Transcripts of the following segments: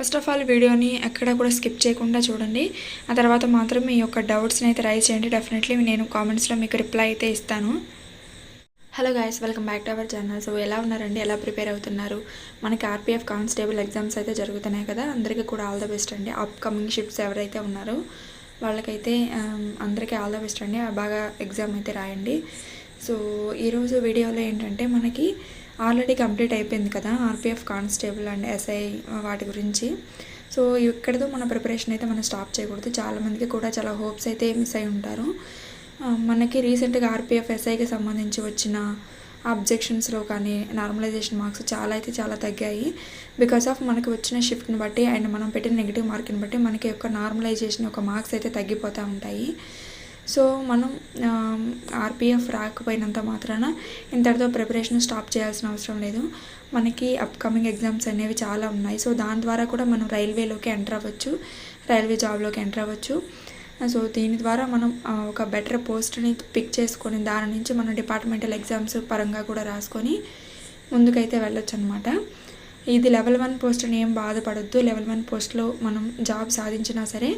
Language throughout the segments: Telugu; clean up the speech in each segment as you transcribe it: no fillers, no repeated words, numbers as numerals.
ఫస్ట్ ఆఫ్ ఆల్ వీడియోని ఎక్కడ కూడా స్కిప్ చేయకుండా చూడండి. ఆ తర్వాత మాత్రం మీ యొక్క డౌట్స్ని అయితే రైజ్ చేయండి. డెఫినెట్లీ నేను కామెంట్స్లో మీకు రిప్లై అయితే ఇస్తాను. Hello guys, welcome back to our channel. So ఎలా ఉన్నారండి, ఎలా ప్రిపేర్ అవుతున్నారు? మనకి ఆర్పిఎఫ్ కానిస్టేబుల్ ఎగ్జామ్స్ అయితే జరుగుతున్నాయి కదా, అందరికీ కూడా ఆల్ ద బెస్ట్ అండి. అప్కమింగ్ షిఫ్ట్స్ ఎవరైతే ఉన్నారో వాళ్ళకైతే అందరికీ ఆల్ ద బెస్ట్ అండి. బాగా ఎగ్జామ్ అయితే రాయండి. సో ఈరోజు వీడియోలో ఏంటంటే మనకి ఆల్రెడీ కంప్లీట్ అయిపోయింది కదా ఆర్పిఎఫ్ కానిస్టేబుల్ అండ్ ఎస్ఐ వాటి గురించి. సో ఇక్కడతో మన ప్రిపరేషన్ అయితే మనం స్టాప్ చేయకూడదు. చాలామందికి కూడా చాలా హోప్స్ అయితే మిస్ అయి ఉంటారు. మనకి రీసెంట్గా ఆర్పిఎఫ్ ఎస్ఐకి సంబంధించి వచ్చిన అబ్జెక్షన్స్లో కానీ నార్మలైజేషన్ మార్క్స్ చాలా తగ్గాయి. బికాస్ ఆఫ్ మనకి వచ్చిన షిఫ్ట్ని బట్టి అండ్ మనం పెట్టిన నెగిటివ్ మార్క్ని బట్టి మనకి యొక్క నార్మలైజేషన్ యొక్క మార్క్స్ అయితే తగ్గిపోతూ ఉంటాయి. సో మనం ఆర్పిఎఫ్ రాకపోయినంత మాత్రాన ఇంతటితో ప్రిపరేషన్ స్టాప్ చేయాల్సిన అవసరం లేదు. మనకి అప్కమింగ్ ఎగ్జామ్స్ అనేవి చాలా ఉన్నాయి. సో దాని ద్వారా కూడా మనం రైల్వేలోకి ఎంటర్ అవ్వచ్చు, రైల్వే జాబ్లోకి ఎంటర్ అవ్వచ్చు. సో దీని ద్వారా మనం ఒక బెటర్ పోస్ట్ని పిక్ చేసుకొని దాని నుంచి మనం డిపార్ట్మెంటల్ ఎగ్జామ్స్ పరంగా కూడా రాసుకొని ముందుకైతే వెళ్ళొచ్చు అనమాట. ఇది లెవెల్ 1 పోస్ట్ని ఏం బాధపడొద్దు. లెవెల్ 1 పోస్ట్లో మనం జాబ్ సాధించినా సరే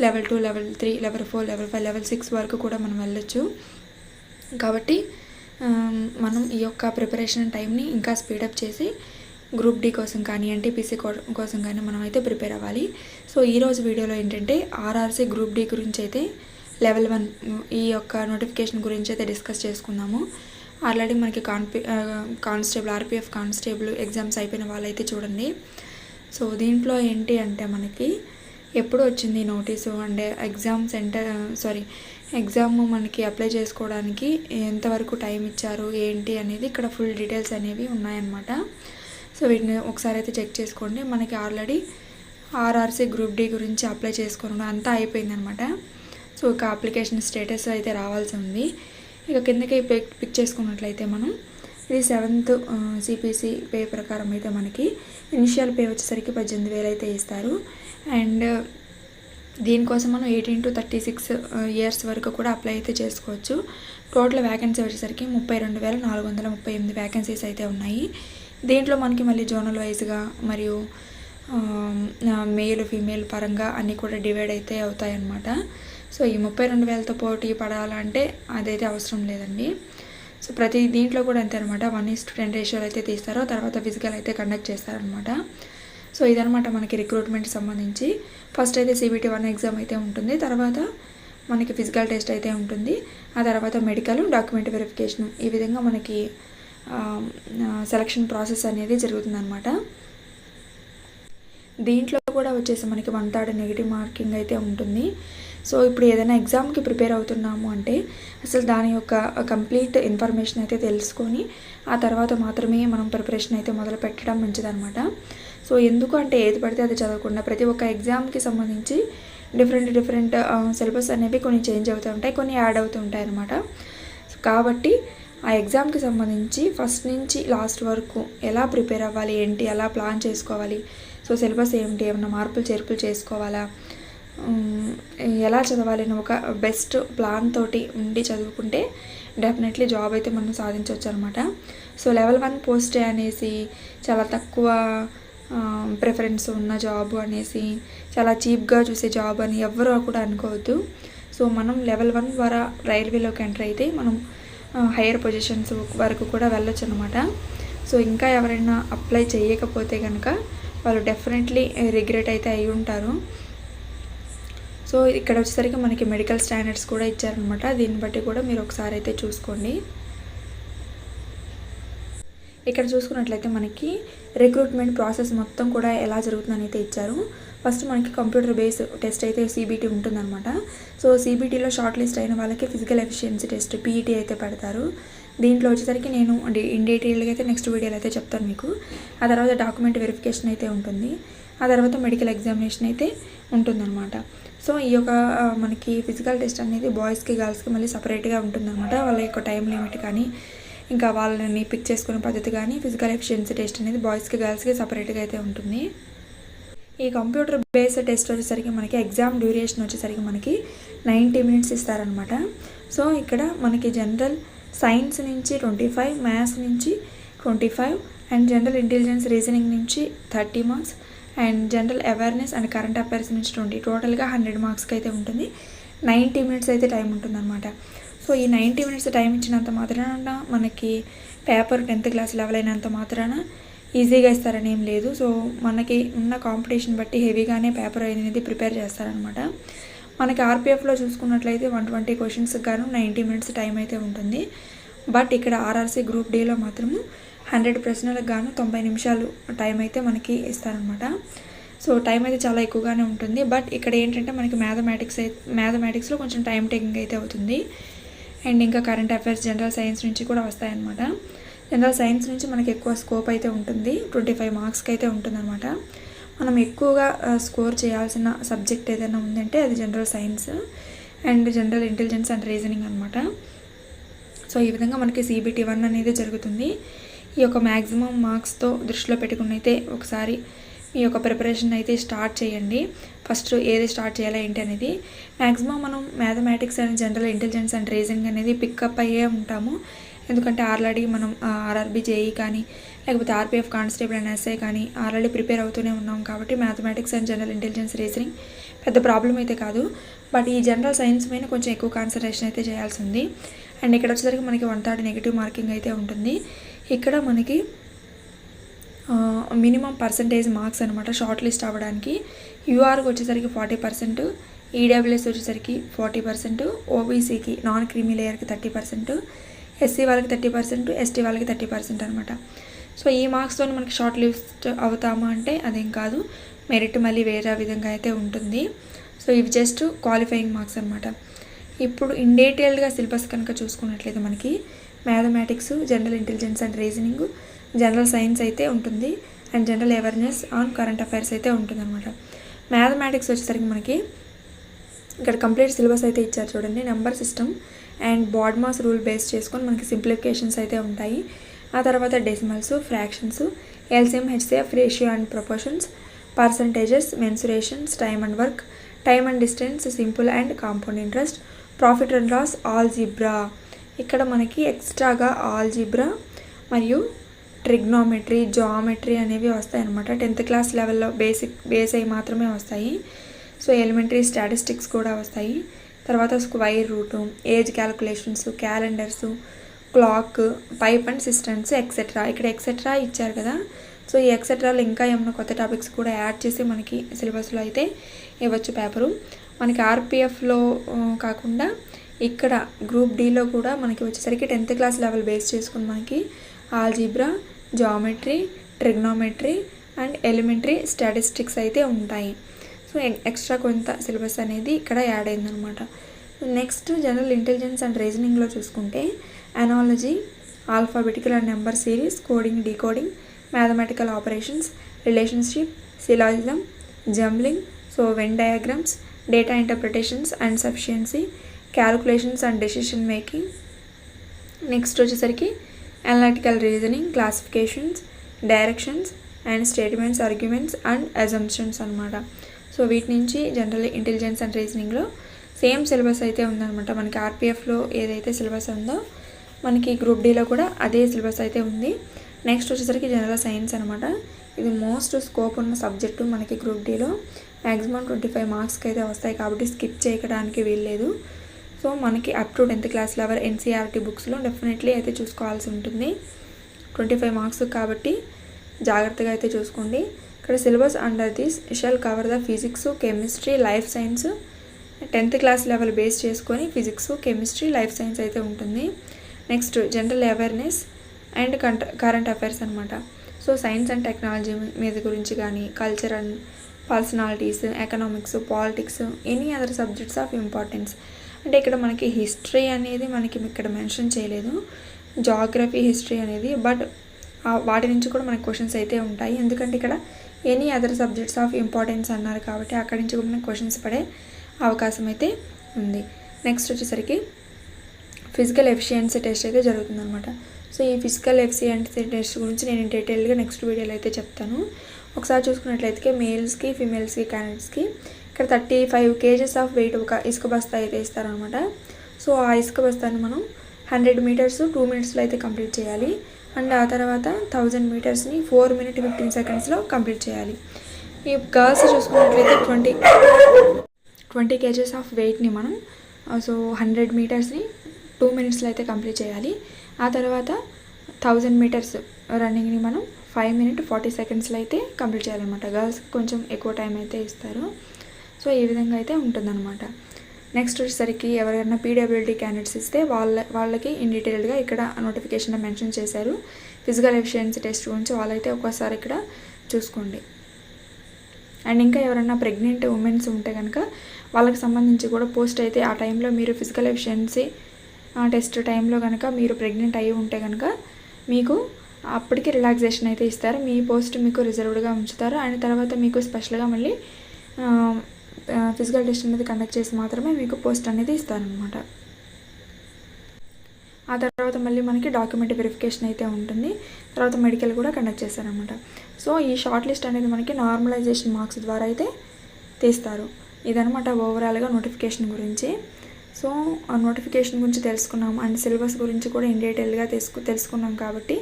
level 2, level 3, level 4, level 5, level 6 వరకు కూడా మనం వెళ్ళొచ్చు. కాబట్టి మనం ఈ యొక్క ప్రిపరేషన్ టైంని ఇంకా స్పీడప్ చేసి గ్రూప్ డి కోసం కానీ ఎన్టీపీసీ కోసం కానీ మనం అయితే ప్రిపేర్ అవ్వాలి. సో ఈరోజు వీడియోలో ఏంటంటే ఆర్ఆర్సీ గ్రూప్ డి గురించి అయితే లెవెల్ 1 ఈ యొక్క నోటిఫికేషన్ గురించి అయితే డిస్కస్ చేసుకుందాము. ఆల్రెడీ మనకి కానిస్టేబుల్ ఆర్పిఎఫ్ కానిస్టేబుల్ ఎగ్జామ్స్ అయిపోయిన వాళ్ళైతే చూడండి. సో దీంట్లో ఏంటి అంటే మనకి ఎప్పుడు వచ్చింది నోటీసు అండ్ ఎగ్జామ్ మనకి అప్లై చేసుకోవడానికి ఎంతవరకు టైం ఇచ్చారు ఏంటి అనేది ఇక్కడ ఫుల్ డీటెయిల్స్ అనేవి ఉన్నాయన్నమాట. సో వీటిని ఒకసారి అయితే చెక్ చేసుకోండి. మనకి ఆల్రెడీ ఆర్ఆర్సీ గ్రూప్ డి గురించి అప్లై చేసుకోవడం అంతా అయిపోయిందనమాట. సో ఇక అప్లికేషన్ స్టేటస్ అయితే రావాల్సి ఉంది. ఇక కిందకి పిక్ చేసుకున్నట్లయితే మనం ఇది 7th సిపిసి పే ప్రకారం అయితే మనకి ఇనిషియల్ పే వచ్చేసరికి 18,000 అయితే ఇస్తారు. అండ్ దీనికోసం మనం 18 to 36 ఇయర్స్ వరకు కూడా అప్లై అయితే చేసుకోవచ్చు. టోటల్ వ్యాకెన్సీ వచ్చేసరికి 32,438 వ్యాకెన్సీస్ అయితే ఉన్నాయి. దీంట్లో మనకి మళ్ళీ జోనల్ వైజ్గా మరియు మేల్ ఫీమేల్ పరంగా అన్నీ కూడా డివైడ్ అయితే అవుతాయి అన్నమాట. సో ఈ 32,000తో పోటీ పడాలంటే అదైతే అవసరం లేదండి. సో ప్రతి దీంట్లో కూడా అంతే అనమాట. 1:10 రేషియోలో అయితే తీస్తారో తర్వాత ఫిజికల్ అయితే కండక్ట్ చేస్తారనమాట. సో ఇదనమాట మనకి రిక్రూట్మెంట్ సంబంధించి. ఫస్ట్ అయితే CBT 1 ఎగ్జామ్ అయితే ఉంటుంది, తర్వాత మనకి ఫిజికల్ టెస్ట్ అయితే ఉంటుంది, ఆ తర్వాత మెడికల్ డాక్యుమెంట్ వెరిఫికేషన్, ఈ విధంగా మనకి సెలక్షన్ ప్రాసెస్ అనేది జరుగుతుందన్నమాట. దీంట్లో కూడా వచ్చేసి మనకి 1/3 నెగిటివ్ మార్కింగ్ అయితే ఉంటుంది. సో ఇప్పుడు ఏదైనా ఎగ్జామ్కి ప్రిపేర్ అవుతున్నాము అంటే అసలు దాని యొక్క కంప్లీట్ ఇన్ఫర్మేషన్ అయితే తెలుసుకొని ఆ తర్వాత మాత్రమే మనం ప్రిపరేషన్ అయితే మొదలు పెట్టడం మంచిదన్నమాట. సో ఎందుకు అంటే ఏది పడితే అది చదవకుండా ప్రతి ఒక్క ఎగ్జామ్కి సంబంధించి డిఫరెంట్ సిలబస్ అనేవి కొన్ని చేంజ్ అవుతూ ఉంటాయి, కొన్ని యాడ్ అవుతూ ఉంటాయి అన్నమాట. కాబట్టి ఆ ఎగ్జామ్కి సంబంధించి ఫస్ట్ నుంచి లాస్ట్ వరకు ఎలా ప్రిపేర్ అవ్వాలి ఏంటి, ఎలా ప్లాన్ చేసుకోవాలి, సో సిలబస్ ఏమిటి, ఏమైనా మార్పులు చేర్పులు చేసుకోవాలా, ఎలా చదవాలి అని ఒక బెస్ట్ ప్లాన్ తోటి ఉండి చదువుకుంటే డెఫినెట్లీ జాబ్ అయితే మనం సాధించవచ్చు అనమాట. సో లెవెల్ 1 పోస్ట్ అనేసి చాలా తక్కువ ప్రిఫరెన్స్ ఉన్న జాబ్ అనేసి చాలా చీప్గా చూసే జాబ్ అని ఎవరు కూడా అనుకోవద్దు. సో మనం లెవెల్ 1 ద్వారా రైల్వేలోకి ఎంటర్ అయితే మనం హైయర్ పొజిషన్స్ వరకు కూడా వెళ్ళొచ్చు అనమాట. సో ఇంకా ఎవరైనా అప్లై చేయకపోతే కనుక వాళ్ళు డెఫినెట్లీ రిగ్రెట్ అయితే అయి ఉంటారు. సో ఇక్కడ వచ్చేసరికి మనకి మెడికల్ స్టాండర్డ్స్ కూడా ఇచ్చారనమాట. దీన్ని బట్టి కూడా మీరు ఒకసారి అయితే చూసుకోండి. ఇక్కడ చూసుకున్నట్లయితే మనకి రిక్రూట్మెంట్ ప్రాసెస్ మొత్తం కూడా ఎలా జరుగుతుందని అయితే ఇచ్చారు. ఫస్ట్ మనకి కంప్యూటర్ బేస్ టెస్ట్ అయితే CBT ఉంటుందన్నమాట. సో CBTలో షార్ట్ లిస్ట్ అయిన వాళ్ళకి ఫిజికల్ ఎఫిషియన్సీ టెస్ట్ PET అయితే పెడతారు. దీంట్లో వచ్చేసరికి నేను ఇన్ డీటెయిల్గా అయితే నెక్స్ట్ వీడియోలో అయితే చెప్తాను మీకు. ఆ తర్వాత డాక్యుమెంట్ వెరిఫికేషన్ అయితే ఉంటుంది, ఆ తర్వాత మెడికల్ ఎగ్జామినేషన్ అయితే ఉంటుందన్నమాట. సో ఈ యొక్క మనకి ఫిజికల్ టెస్ట్ అనేది బాయ్స్కి గర్ల్స్కి మళ్ళీ సపరేట్గా ఉంటుందన్నమాట. వాళ్ళ యొక్క టైం లిమిట్ కానీ ఇంకా వాళ్ళని పిక్ చేసుకునే పద్ధతి కానీ ఫిజికల్ ఎఫిషియన్సీ టెస్ట్ అనేది బాయ్స్కి గర్ల్స్కి సపరేట్గా అయితే ఉంటుంది. ఈ కంప్యూటర్ బేస్డ్ టెస్ట్ వచ్చేసరికి మనకి ఎగ్జామ్ డ్యూరేషన్ వచ్చేసరికి మనకి 90 minutes ఇస్తారనమాట. సో ఇక్కడ మనకి జనరల్ సైన్స్ నుంచి 25, మ్యాథ్స్ నుంచి 25 అండ్ జనరల్ ఇంటెలిజెన్స్ రీజనింగ్ నుంచి 30 marks and general awareness and current affairs నుంచి 20, టోటల్గా 100 మార్క్స్కి అయితే ఉంటుంది. 90 మినిట్స్ అయితే టైం ఉంటుందన్నమాట. సో ఈ 90 మినిట్స్ టైం ఇచ్చినంత మాత్రాన మనకి పేపర్ 10th క్లాస్ లెవెల్ అయినంత మాత్రాన ఈజీగా ఇస్తారని ఏం లేదు. సో మనకి ఉన్న కాంపిటీషన్ బట్టి హెవీగానే పేపర్ అనేది ప్రిపేర్ చేస్తారనమాట. మనకి ఆర్పిఎఫ్లో చూసుకున్నట్లయితే 120 క్వశ్చన్స్కి గాను 90 మినిట్స్ టైం అయితే ఉంటుంది. బట్ ఇక్కడ ఆర్ఆర్సీ గ్రూప్ డీలో మాత్రము 100 ప్రశ్నలకు గాను 90 నిమిషాలు టైం అయితే మనకి ఇస్తారనమాట. సో టైం అయితే చాలా ఎక్కువగానే ఉంటుంది. బట్ ఇక్కడ ఏంటంటే మనకి మ్యాథమెటిక్స్లో కొంచెం టైం టేకింగ్ అయితే అవుతుంది. అండ్ ఇంకా కరెంట్ అఫైర్స్, జనరల్ సైన్స్ నుంచి కూడా వస్తాయన్నమాట. జనరల్ సైన్స్ నుంచి మనకి ఎక్కువ స్కోప్ అయితే ఉంటుంది. 25 మార్క్స్కి అయితే ఉంటుందన్నమాట. మనం ఎక్కువగా స్కోర్ చేయాల్సిన సబ్జెక్ట్ ఏదైనా ఉందంటే అది general science and general intelligence and reasoning అనమాట. సో ఈ విధంగా మనకి CBT 1 అనేది జరుగుతుంది. ఈ యొక్క మ్యాక్సిమం మార్క్స్తో దృష్టిలో పెట్టుకుని అయితే ఒకసారి మీ యొక్క ప్రిపరేషన్ అయితే స్టార్ట్ చేయండి. ఫస్ట్ ఏది స్టార్ట్ చేయాలా ఏంటి అనేది. మ్యాక్సిమం మనం mathematics and general intelligence and reasoning అనేది పికప్ అయ్యే ఉంటాము. ఎందుకంటే ఆల్రెడీ మనం ఆర్ఆర్బీ జేఈ కానీ లేకపోతే ఆర్పిఎఫ్ కానిస్టేబుల్ అండ్ ఎస్ఐ కానీ ఆల్రెడీ ప్రిపేర్ అవుతూనే ఉన్నాం కాబట్టి mathematics and general intelligence reasoning పెద్ద ప్రాబ్లం అయితే కాదు. బట్ ఈ జనరల్ సైన్స్ పైన కొంచెం ఎక్కువ కాన్సన్ట్రేషన్ అయితే చేయాల్సి ఉంది. అండ్ ఇక్కడ వచ్చేసరికి మనకి 130 నెగిటివ్ మార్కింగ్ అయితే ఉంటుంది. ఇక్కడ మనకి మినిమం పర్సంటేజ్ మార్క్స్ అనమాట షార్ట్ లిస్ట్ అవ్వడానికి. యూఆర్కి వచ్చేసరికి 40%, ఈడబ్ల్యూఎస్ వచ్చేసరికి 40%, ఓబీసీకి నాన్ క్రీమీ లేయర్కి 30%, ఎస్సీ వాళ్ళకి 30%, ఎస్టీ వాళ్ళకి 30% అనమాట. సో ఈ మార్క్స్తో మనకి షార్ట్ లిస్ట్ అవుతామా అంటే అదేం కాదు, మెరిట్ మళ్ళీ వేరే విధంగా అయితే ఉంటుంది. సో ఇవి జస్ట్ క్వాలిఫైయింగ్ మార్క్స్ అనమాట. ఇప్పుడు ఇన్ డీటెయిల్డ్గా సిలబస్ కనుక చూసుకున్నట్లయితే మనకి mathematics, general intelligence and reasoning, general science అయితే ఉంటుంది and general awareness on current affairs అయితే ఉంటుంది అనమాట. మ్యాథమెటిక్స్ వచ్చేసరికి మనకి ఇక్కడ కంప్లీట్ సిలబస్ అయితే ఇచ్చారు చూడండి. Number system and BODMAS rule base చేసుకొని మనకి సింప్లిఫికేషన్స్ అయితే ఉంటాయి. ఆ తర్వాత decimals, fractions, LCM, HCF, ratio and proportions, percentages, mensurations, time and work, time and distance, simple and compound interest, profit and loss, algebra. ఇక్కడ మనకి ఎక్స్ట్రాగా ఆల్జీబ్రా మరియు ట్రిగ్నోమెట్రీ, జామెట్రీ అనేవి వస్తాయి అన్నమాట. 10th క్లాస్ లెవెల్లో బేస్ అయి మాత్రమే వస్తాయి. సో ఎలిమెంటరీ స్టాటిస్టిక్స్ కూడా వస్తాయి. తర్వాత square root, age calculations, calendars, clock, pipe and systems, etcetera. ఇక్కడ ఎక్సెట్రా ఇచ్చారు కదా. సో ఈ ఎక్సెట్రాలో ఇంకా ఏమైనా కొత్త టాపిక్స్ కూడా యాడ్ చేసి మనకి సిలబస్లో అయితే ఇవ్వచ్చు పేపరు. మనకి ఆర్పిఎఫ్లో కాకుండా ఇక్కడ గ్రూప్ డీలో కూడా మనకి వచ్చేసరికి 10th క్లాస్ లెవెల్ బేస్ చేసుకుని మనకి algebra, geometry, trigonometry and elementary statistics అయితే ఉంటాయి. సో ఎక్స్ట్రా కొంత సిలబస్ అనేది ఇక్కడ యాడ్ అయిందనమాట. నెక్స్ట్ జనరల్ ఇంటెలిజెన్స్ అండ్ రీజనింగ్లో చూసుకుంటే analogy, alphabetical and number series, coding, decoding, mathematical operations, relationship, syllogism, jumbling, so Venn diagrams, data interpretations and sufficiency, calculations and decision making. Next వచ్చేసరికి analytical reasoning, classifications, directions and statements, arguments and assumptions అనమాట. సో వీటి నుంచి జనరల్ ఇంటెలిజెన్స్ అండ్ రీజనింగ్లో సేమ్ సిలబస్ అయితే ఉందన్నమాట. మనకి ఆర్పిఎఫ్లో ఏదైతే సిలబస్ ఉందో మనకి గ్రూప్ డీలో కూడా అదే సిలబస్ అయితే ఉంది. నెక్స్ట్ వచ్చేసరికి జనరల్ సైన్స్ అనమాట. ఇది మోస్ట్ స్కోప్ ఉన్న సబ్జెక్టు మనకి గ్రూప్ డీలో. మ్యాక్సిమం 25 మార్క్స్కి అయితే వస్తాయి కాబట్టి స్కిప్ చేయడానికి వీల్లేదు. సో మనకి up to 10th class level NCERT బుక్స్లో డెఫినెట్లీ అయితే చూసుకోవాల్సి ఉంటుంది. 25 మార్క్స్ కాబట్టి జాగ్రత్తగా అయితే చూసుకోండి. ఇక్కడ syllabus under this shall cover the physics, chemistry, life science. 10th class level base చేసుకొని ఫిజిక్స్, కెమిస్ట్రీ, లైఫ్ సైన్స్ అయితే ఉంటుంది. Next general awareness and current affairs అనమాట. సో సైన్స్ అండ్ టెక్నాలజీ మీద గురించి కానీ, culture and personalities, economics, politics, any other subjects of importance. అంటే ఇక్కడ మనకి హిస్టరీ అనేది మనకి ఇక్కడ మెన్షన్ చేయలేదు, జాగ్రఫీ, హిస్టరీ అనేది. బట్ వాటి నుంచి కూడా మనకి క్వశ్చన్స్ అయితే ఉంటాయి. ఎందుకంటే ఇక్కడ any other subjects of importance అన్నారు కాబట్టి అక్కడి నుంచి కూడా మనకి క్వశ్చన్స్ పడే అవకాశం అయితే ఉంది. నెక్స్ట్ వచ్చేసరికి ఫిజికల్ ఎఫిషియన్సీ టెస్ట్ అయితే జరుగుతుందన్నమాట. సో ఈ ఫిజికల్ ఎఫిషియన్సీ టెస్ట్ గురించి నేను డీటెయిల్గా నెక్స్ట్ వీడియోలో అయితే చెప్తాను. ఒకసారి చూసుకున్నట్లయితే మేల్స్కి, ఫీమేల్స్కి, క్యాండిడేట్స్కి ఇక్కడ 35 kgs ఆఫ్ వెయిట్ ఒక ఇసుక బస్తా అయితే ఇస్తారనమాట. సో ఆ ఇసుక బస్తాన్ని మనం 100 మీటర్స్ 2 minutesలో అయితే కంప్లీట్ చేయాలి. అండ్ ఆ తర్వాత 1000 మీటర్స్ని 4 minutes 15 secondsలో కంప్లీట్ చేయాలి. ఈ గర్ల్స్ చూసుకున్నట్లయితే 20 kgs ఆఫ్ వెయిట్ని మనం సో 100 మీటర్స్ని 2 minutesలో అయితే కంప్లీట్ చేయాలి. ఆ తర్వాత 1000 మీటర్స్ రన్నింగ్ని మనం 5 minutes 40 secondsలో అయితే కంప్లీట్ చేయాలన్నమాట. గర్ల్స్కి కొంచెం ఎక్కువ టైం అయితే ఇస్తారు. సో ఈ విధంగా అయితే ఉంటుందన్నమాట. నెక్స్ట్ వచ్చేసరికి ఎవరైనా పీడబ్ల్యూడీ క్యాండిడేట్స్ ఇస్తే వాళ్ళకి ఇన్ డీటెయిల్డ్గా ఇక్కడ నోటిఫికేషన్లో మెన్షన్ చేశారు. ఫిజికల్ ఎఫిషియన్సీ టెస్ట్ గురించి వాళ్ళైతే ఒకసారి ఇక్కడ చూసుకోండి. అండ్ ఇంకా ఎవరైనా ప్రెగ్నెంట్ ఉమెన్స్ ఉంటే కనుక వాళ్ళకి సంబంధించి కూడా పోస్ట్ అయితే ఆ టైంలో మీరు ఫిజికల్ ఎఫిషియన్సీ టెస్ట్ టైంలో కనుక మీరు ప్రెగ్నెంట్ అయ్యి ఉంటే కనుక మీకు అప్పటికి రిలాక్సేషన్ అయితే ఇస్తారు. మీ పోస్ట్ మీకు రిజర్వ్డ్గా ఉంచుతారు. అండ్ తర్వాత మీకు స్పెషల్గా మళ్ళీ ఫిజికల్ టెస్ట్ అనేది కండక్ట్ చేసి మాత్రమే మీకు పోస్ట్ అనేది ఇస్తారనమాట. ఆ తర్వాత మళ్ళీ మనకి డాక్యుమెంట్ వెరిఫికేషన్ అయితే ఉంటుంది. తర్వాత మెడికల్ కూడా కండక్ట్ చేస్తారనమాట. సో ఈ షార్ట్ లిస్ట్ అనేది మనకి నార్మలైజేషన్ మార్క్స్ ద్వారా అయితే తీస్తారు. ఇదనమాట ఓవరాల్గా నోటిఫికేషన్ గురించి. సో ఆ నోటిఫికేషన్ గురించి తెలుసుకున్నాం అండ్ సిలబస్ గురించి కూడా ఇన్ డీటెయిల్గా తెలుసుకున్నాం కాబట్టి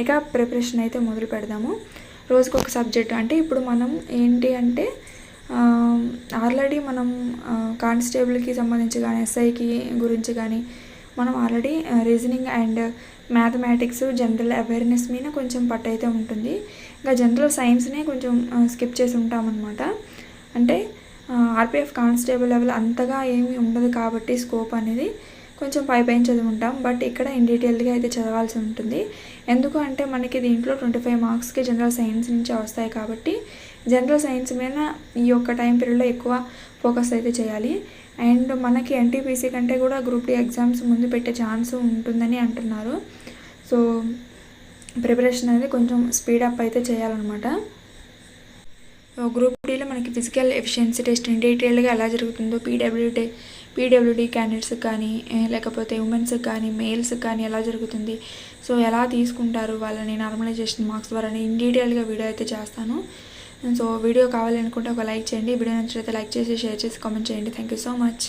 ఇక ప్రిపరేషన్ అయితే మొదలు పెడదాము. రోజుకు ఒక సబ్జెక్ట్. అంటే ఇప్పుడు మనం ఏంటి అంటే ఆల్రెడీ మనం కానిస్టేబుల్కి సంబంధించి కానీ ఎస్ఐకి గురించి కానీ మనం already reasoning and mathematics general awareness మీద కొంచెం పట్టు అయితే ఉంటుంది. ఇంకా జనరల్ సైన్స్నే కొంచెం స్కిప్ చేసి ఉంటామన్నమాట. అంటే ఆర్పిఎఫ్ కానిస్టేబుల్ లెవెల్ అంతగా ఏమీ ఉండదు కాబట్టి స్కోప్ అనేది కొంచెం పైన చదువుకుంటాం. బట్ ఇక్కడ ఇన్ డీటెయిల్గా అయితే చదవాల్సి ఉంటుంది. ఎందుకు అంటే మనకి దీంట్లో 25 మార్క్స్కి జనరల్ సైన్స్ నుంచి వస్తాయి కాబట్టి జనరల్ సైన్స్ మీద ఈ యొక్క టైం పీరియడ్లో ఎక్కువ ఫోకస్ అయితే చేయాలి. అండ్ మనకి ఎన్టీపీసీ కంటే కూడా గ్రూప్ డి ఎగ్జామ్స్ ముందు పెట్టే ఛాన్స్ ఉంటుందని అంటున్నారు. సో ప్రిపరేషన్ అనేది కొంచెం స్పీడప్ అయితే చేయాలన్నమాట. గ్రూప్ డీలో మనకి ఫిజికల్ ఎఫిషియన్సీ టెస్ట్ ఇన్ డీటెయిల్గా ఎలా జరుగుతుందో పీడబ్ల్యూడీ క్యాండిడేట్స్కి కానీ లేకపోతే ఉమెన్స్కి కానీ మేల్స్కి కానీ ఎలా జరుగుతుంది, సో ఎలా తీసుకుంటారు వాళ్ళని నార్మలైజేషన్ మార్క్స్ ద్వారా ఇన్ డీటెయిల్గా వీడియో అయితే చేస్తాను. సో వీడియో కావాలి అనుకుంటే ఒక లైక్ చేయండి. వీడియో నచ్చితే లైక్ చేసి షేర్ చేసి కామెంట్ చేయండి. Thank you so much.